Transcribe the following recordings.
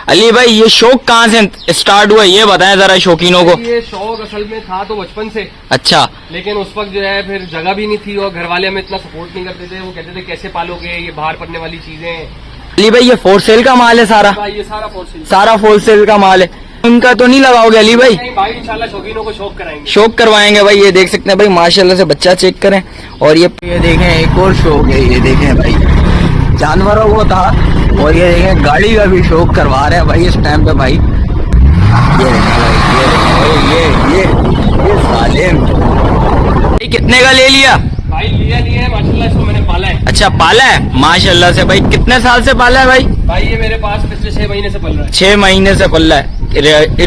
अली भाई ये शौक कहाँ से स्टार्ट हुआ ये बताएं जरा शौकीनों को। ये शौक असल में था तो बचपन से। अच्छा। लेकिन उस वक्त जो है फिर जगह भी नहीं थी और घर वाले हमें इतना सपोर्ट नहीं करते थे। वो कहते थे कैसे पालोगे, ये बाहर पड़ने वाली चीजें। अली भाई ये फोर सेल का माल है सारा? भाई ये सारा फोर सेल, सारा फोर सेल का माल है। उनका तो नहीं लगाओगे अली भाई? नहीं भाई, इंशाल्लाह शौकीनों को शौक कराएंगे, शौक करवाएंगे भाई। ये देख सकते हैं भाई माशाल्लाह से बच्चा चेक करें। और ये देखें एक और शौक है, ये देखें भाई जानवरों को था और ये देखें गाड़ी का भी शौक करवा रहे हैं भाई इस टाइम पे भाई। ये देखें भाई, ये सालिम भाई कितने का ले लिया? भाई लिया नहीं है माशाल्लाह, इसको मैंने पाला है। अच्छा पाला है माशाल्लाह से भाई। कितने साल से पाला है भाई? भाई ये मेरे पास पिछले 6 महीने से पल रहा है। 6 महीने से पल रहा है।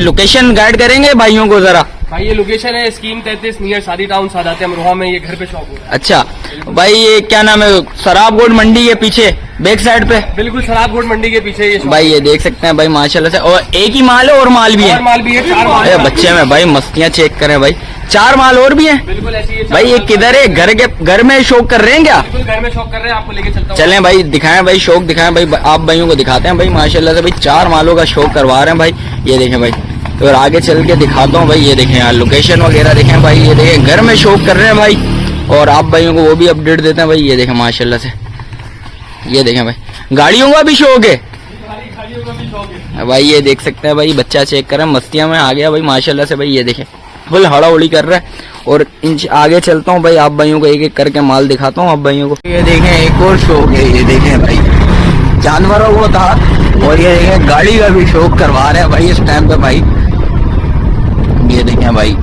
लोकेशन गाइड करेंगे भाइयों को जरा? भाई ये लोकेशन है स्कीम 33 नियर सादी टाउन सादात अमरोहा में। ये घर पे शॉप हो रहा है। अच्छा भाई ये क्या नाम है, शराब गोड मंडी के पीछे बैक साइड पे? बिल्कुल शराब गोड मंडी के पीछे ये शॉप। भाई ये देख सकते हैं भाई माशाल्लाह से। और एक ही माल है और माल भी है? और माल भी है, 4 माल। अरे बच्चे में भाई मस्तियां चेक करें भाई, 4 माल और भी हैं। बिल्कुल ऐसी है भाई ये किधर है? घर में शौक कर रहे हैं क्या? बिल्कुल घर में शॉप कर रहे हैं, आपको लेके चलता हूँ। चलें भाई दिखाएं भाई, शौक दिखाएं भाई, आप भाइयों को दिखाते हैं भाई माशाल्लाह से भाई। 4 मालों का शौक करवा रहे हैं भाई। ये देखें भाई, तो और आगे चल के दिखाता हूँ भाई। ये देखें यार लोकेशन वगैरह देखें भाई। ये देखें घर में शौक कर रहे हैं भाई और आप भाइयों को वो भी अपडेट देते हैं भाई। ये देखें माशाल्लाह से। ये देखें भाई गाड़ियों का भी शौक है भाई। ये देख सकते हैं भाई बच्चा चेक करें, मस्तियां में आ गया भाई माशाल्लाह से भाई। ये देखें फुल हड़ाउड़ी कर रहा है। और आगे चलता हूँ भाई, आप भाइयों को एक एक करके माल दिखाता हूँ आप भाइयों को। ये देखें एक और शौक है, ये देखें भाई जानवरों को था और ये देखें गाड़ी का भी शौक करवा रहे हैं भाई इस टाइम पे भाई। ये देखें भाई, ये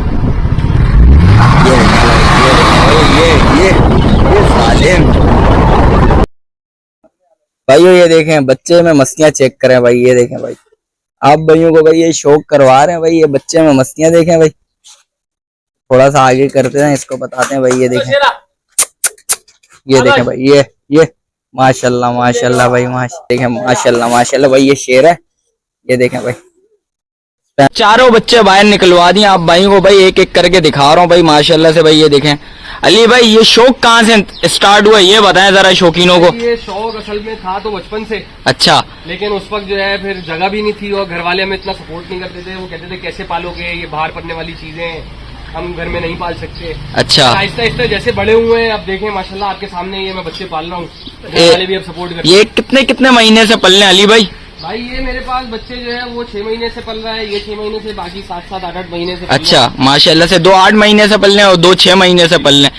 देखें भाई, ये सालिम भाइयों। ये देखें बच्चे में मस्तियां चेक करें भाई। ये देखें भाई आप भाइयों को भाई ये शौक करवा रहे हैं भाई। ये बच्चे में मस्तियां देखें भाई। थोड़ा सा आगे करते हैं, इसको बताते हैं भाई। ये देखें, ये देखें भाई, ये माशाल्लाह माशाल्लाह भाई देखें माशाल्लाह माशाल्लाह भाई। ये शेर है, ये देखें भाई। चारों बच्चे बाहर निकलवा दिए आप भाइयों को भाई, एक एक करके दिखा रहा हूँ भाई माशाल्लाह से भाई। ये देखें अली भाई ये शौक कहाँ से स्टार्ट हुआ ये बताएं जरा शौकीनों को। ये शौक असल में था तो बचपन से। अच्छा। लेकिन उस वक्त जो है फिर जगह भी नहीं थी और घर वाले हमें इतना सपोर्ट नहीं करते थे। वो कहते थे कैसे पालोगे, ये बाहर पड़ने वाली चीजें, हम घर में नहीं पाल सकते। अच्छा। आहिस्ता आहिस्ता जैसे बड़े हुए हैं, अब देखें माशाल्लाह आपके सामने ये मैं बच्चे पाल रहा हूँ। घर वाले भी अब सपोर्ट करते हैं। ये कितने कितने महीने से पल रहे हैं अली भाई? भाई ये मेरे पास बच्चे जो है वो 6 महीने से पल रहा है, ये 6 महीने से, बाकी 7-7 8-8 महीने से। अच्छा माशाल्लाह से। 2 8 महीने से पल रहे हैं और 2 6 महीने से पल रहे हैं।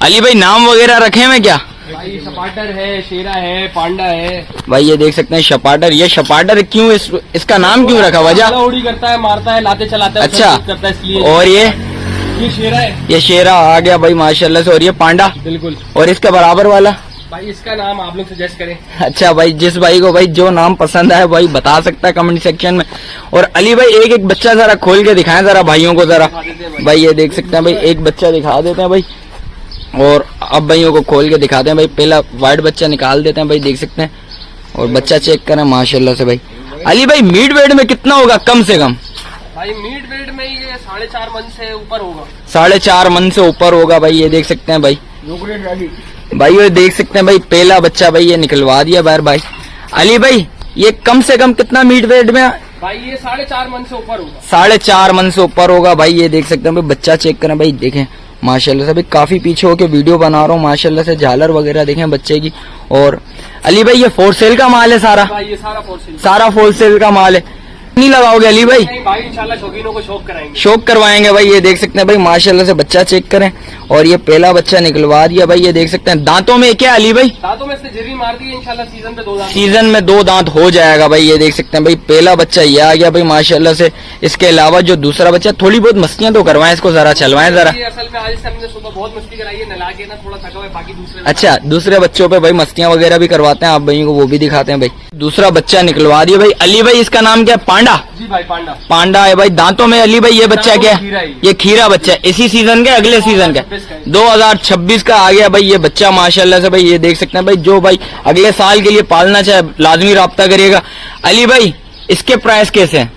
अली भाई नाम वगैरह रखे हैं क्या? भाई शपाटर है, शेरा है, पांडा है। भाई ये देख सकते हैं शपाटर। ये शपाटर क्यों इसका नाम क्यों रखा, वजह? उड़ी करता है, मारता है, लाते चलाता है। अच्छा करता है इसलिए। और ये शेरा है, ये शेरा आ गया भाई माशाल्लाह से। और ये पांडा? बिल्कुल। और इसके बराबर वाला? भाई इसका नाम आप लोग सजेस्ट करें। अच्छा भाई जिस भाई को भाई जो नाम पसंद है भाई बता सकता है कमेंट सेक्शन में। और अली भाई एक एक बच्चा जरा खोल के दिखाएं जरा भाइयों को जरा। भाई ये देख सकते हैं भाई, एक बच्चा दिखा देते हैं भाई और अब भाइयों को खोल के दिखाते हैं भाई। पहला व्हाइट बच्चा निकाल देते हैं भाई, देख सकते हैं। और बच्चा चेक करें माशाल्लाह से भाई। अली भाई मीट वेट में कितना होगा कम से कम? भाई मीट वेट में ये 4.5 मन से ऊपर होगा। 4.5 मन से ऊपर होगा भाई। ये देख सकते हैं भाई। भाई ये देख सकते हैं भाई पहला बच्चा भाई ये निकलवा दिया बाहर भाई। अली भाई ये कम से कम कितना मीट वेट में? भाई ये 4.5 मन से ऊपर होगा। 4.5 मन से ऊपर होगा भाई। ये देख सकते हैं भाई, बच्चा चेक करें भाई। देखें माशाल्लाह से भाई, काफी पीछे होके वीडियो बना रहा हूँ माशाल्लाह से। झालर वगैरह देखें बच्चे की। और अली भाई ये फोर सेल का माल है सारा? भाई ये सारा फोर सेल, सारा फोर सेल का माल है। नहीं लगाओगे अली भाई? नहीं भाई, इंशाल्लाह शौकीनों को शौक कराएंगे, शौक करवाएंगे भाई। ये देख सकते हैं भाई माशाल्लाह से बच्चा चेक करें। और ये पहला बच्चा निकलवा दिया भाई। ये देख सकते हैं दांतों में क्या अली भाई? दांतों में से जरी मार दी, इंशाल्लाह सीजन पे 2 दांत, सीजन में 2 दांत हो जाएगा भाई। ये देख सकते हैं भाई पहला बच्चा ये आ गया भाई माशाल्लाह से। इसके अलावा जो दूसरा बच्चा, थोड़ी बहुत मस्तियां तो करवाएं, इसको जरा चलवाएं जरा। असल में आज से हमने सुबह बहुत मस्ती कराई है, नला के ना थोड़ा थका हुआ है, बाकी दूसरे। अच्छा दूसरे बच्चों पे भाई मस्तियां वगैरह भी करवाते हैं आप भाइयों को, वो भी दिखाते हैं भाई। दूसरा बच्चा निकलवा दिया भाई। अली भाई इसका नाम क्या है? पांडा? जी भाई पांडा। पांडा है भाई। दांतों में अली भाई ये बच्चा क्या है? ये खीरा बच्चा है। इसी सीजन का, अगले सीजन का 2026 का आ गया भाई ये बच्चा माशाल्लाह से भाई। ये देख सकते हैं भाई, जो भाई अगले साल के लिए पालना चाहे लाजमी राब्ता करिएगा। अली भाई इसके प्राइस कैसे हैं?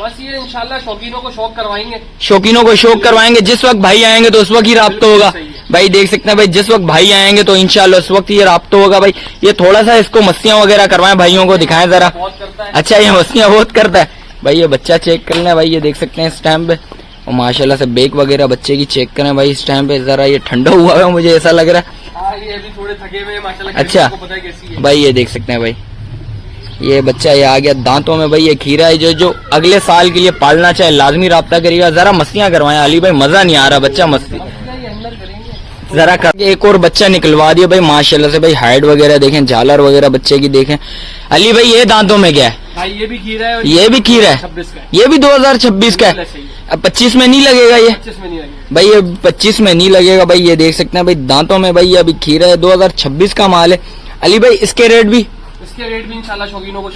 बस ये इंशाल्लाह शौकीनों को शौक करवाएंगे। शौकीनों को शौक करवाएंगे। जिस वक्त भाई आएंगे तो उस वक्त ही राब्ता होगा। भाई देख सकते हैं भाई, जिस वक्त भाई आएंगे तो इंशाल्लाह उस वक्त ये राब्ता होगा भाई। ये थोड़ा सा इसको मस्तियां वगैरह करवाएं, भाइयों को दिखाएं जरा। बहुत करता है। अच्छा, ये मस्तियां बहुत करता है भाई। ये बच्चा चेक कर लें भाई, ये देख सकते हैं इस टाइम पे। और माशाल्लाह से बेक वगैरह बच्चे की चेक करें भाई इस टाइम पे। जरा ये ठंडा हुआ है, मुझे ऐसा लग रहा है। हाँ, ये अभी थोड़े थके हुए हैं माशाल्लाह। अच्छा को पता है कैसी है भाई, ये देख सकते हैं भाई, ये बच्चा ये आ गया दांतों में भाई। ये खीरा है जो अगले साल के लिए पालना चाहे लाजमी राब्ता करिएगा। जरा मस्तियां करवाएं अली भाई, मजा नहीं आ रहा बच्चा मस्ती जरा कर। एक और बच्चा निकलवा दिया भाई माशाल्लाह से भाई। हाइट वगैरह देखें, झालर वगैरह बच्चे की देखें। अली भाई ये दांतों में क्या है भाई? ये भी खीरा है और ये भी खीरा है, 26 का है। ये भी 2026 का है। अब 25 में नहीं लगेगा ये 25 में नहीं लगेगा भाई, ये 25 में नहीं लगेगा भाई। ये देख सकते हैं भाई दांतों में भाई, ये अभी खीरा है, 2026 का माल है। अली भाई इसके रेट भी, इसके रेट भी इंशाल्लाह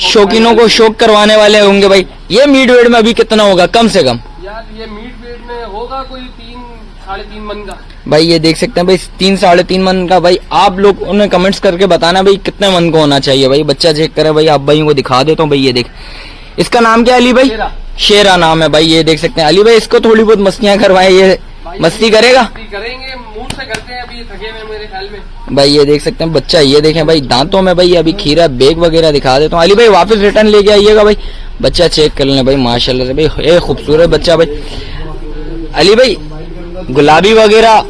शौकीनों को शौक करवाने वाले होंगे भाई। ये मीट वेट में अभी कितना होगा कम से कम? यार ये मीट वेट में होगा कोई 3-3.5 मन का भाई। ये देख सकते हैं भाई 3-3.5 मन का भाई। आप लोग उन्हें कमेंट्स करके बताना भाई कितने मन को होना चाहिए भाई। बच्चा चेक करे भाई, आप भाइयों को दिखा देता हूँ भाई। ये देख, इसका नाम क्या है अली भाई? शेरा नाम है भाई। ये देख सकते हैं अली भाई, इसको थोड़ी बहुत मस्तियां करवाए, ये मस्ती करेगा? करेंगे, मुंह से करते हैं अभी, थके हुए मेरे ख्याल में भाई। ये देख सकते हैं बच्चा, ये देखें भाई दांतों में भाई अभी खीरा, बेग वगैरह दिखा देता हूँ। अली भाई वापस रिटर्न लेके आइएगा भाई। बच्चा चेक कर लें भाई माशाल्लाह से भाई, ये खूबसूरत बच्चा भाई। अली भाई गुलाबी वगैरह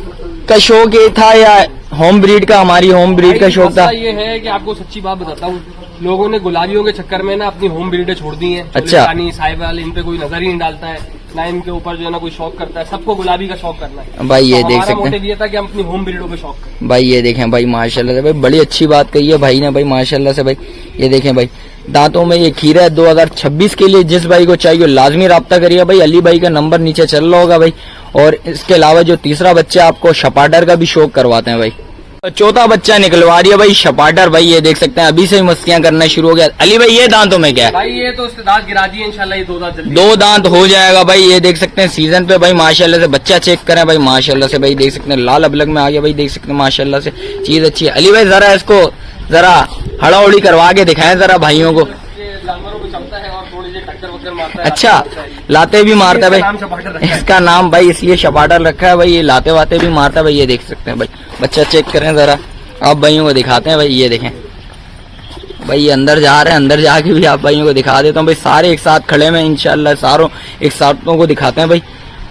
का शौक ये था या होम ब्रीड का? हमारी होम ब्रीड का शौक था। ये है कि आपको सच्ची बात बताता हूँ, लोगों ने गुलाबियों के चक्कर में ना अपनी होम ब्रीडें छोड़ दी हैं। अच्छा। साहिबाल, इन पे कोई नजर ही नहीं डालता है ना, इनके ऊपर जो है ना कोई शौक करता है। सबको गुलाबी का शौक करना है भाई। ये तो देख हमारा सकते हैं मोटिव ये था कि हम अपनी होम ब्रीडों पे शौक करें भाई। ये देखें भाई माशाल्लाह से भाई, बड़ी अच्छी बात कही है भाई ने भाई माशाल्लाह से भाई। ये देखें भाई दांतों में ये खीरा है 2026 के लिए। जिस भाई को चाहिए लाजमी राब्ता करिए भाई। अली भाई का नंबर नीचे चल रहा होगा भाई। और इसके अलावा जो तीसरा बच्चा आपको शपाटर का भी शौक करवाते हैं भाई। चौथा बच्चा निकलवा दिया भाई शपाटर भाई। ये देख सकते हैं अभी से ही मस्तियां करना शुरू हो गया। अली भाई ये दांतों में क्या है? भाई ये तो उसने दांत गिरा दिए, इंशाल्लाह ये 2 दांत जल्दी 2 दांत हो जाएगा भाई। ये देख सकते हैं सीजन पे भाई माशाल्लाह से। बच्चा चेक करें भाई माशाल्लाह से भाई। देख सकते हैं लाल अबलग में आ गया भाई। देख सकते हैं माशाल्लाह से चीज अच्छी है। अली भाई जरा इसको जरा हड़ा उड़ी करवा के दिखाएं जरा भाइयों को। जानवरों को चलता है और थोड़ी सी टक्कर वक्कर मारता है। अच्छा, लाते भी मारता है भाई। इसका नाम भाई इसलिए शपाटर रखा है भाई। ये लाते वाते भी मारता है भाई। ये देख सकते हैं भाई, बच्चा चेक करें जरा, आप भाइयों को दिखाते हैं भाई। ये देखें भाई, ये अंदर जा रहे हैं, अंदर जाके भी आप भाइयों को दिखा देता हूँ भाई। सारे एक साथ खड़े में इंशाल्लाह, सारों एक साथों को दिखाते हैं भाई।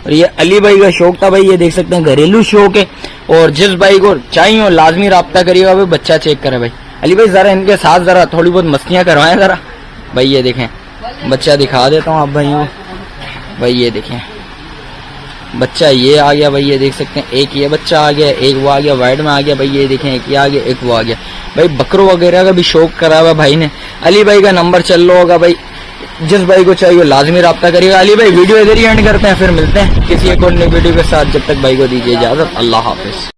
और ये अली भाई का शौक था भाई। ये देख सकते हैं घरेलू शौक है, और जिस भाई को चाहिए हो लाजमी राब्ता करिएगा भाई। बच्चा चेक करें भाई। अली भाई जरा इनके साथ जरा थोड़ी बहुत मस्तियां करवाएं जरा भाई। ये देखें बच्चा दिखा देता हूँ आप भाइयों को भाई। ये देखें बच्चा ये आ गया भाई। ये देख सकते हैं एक ये बच्चा आ गया, एक वो आ गया, वाइड में आ गया भाई। ये देखें एक ये आ गया, एक वो आ गया भाई। बकरों वगैरह का भी शौक करा हुआ भाई ने। अली भाई का नंबर चल रहा होगा भाई, जिस भाई को चाहिए लाजमी राब्ता करिएगा। अली भाई वीडियो इधर ही एंड करते हैं, फिर मिलते हैं किसी एक और नई वीडियो के साथ। जब तक भाई को दीजिए इजाजत, अल्लाह हाफिज।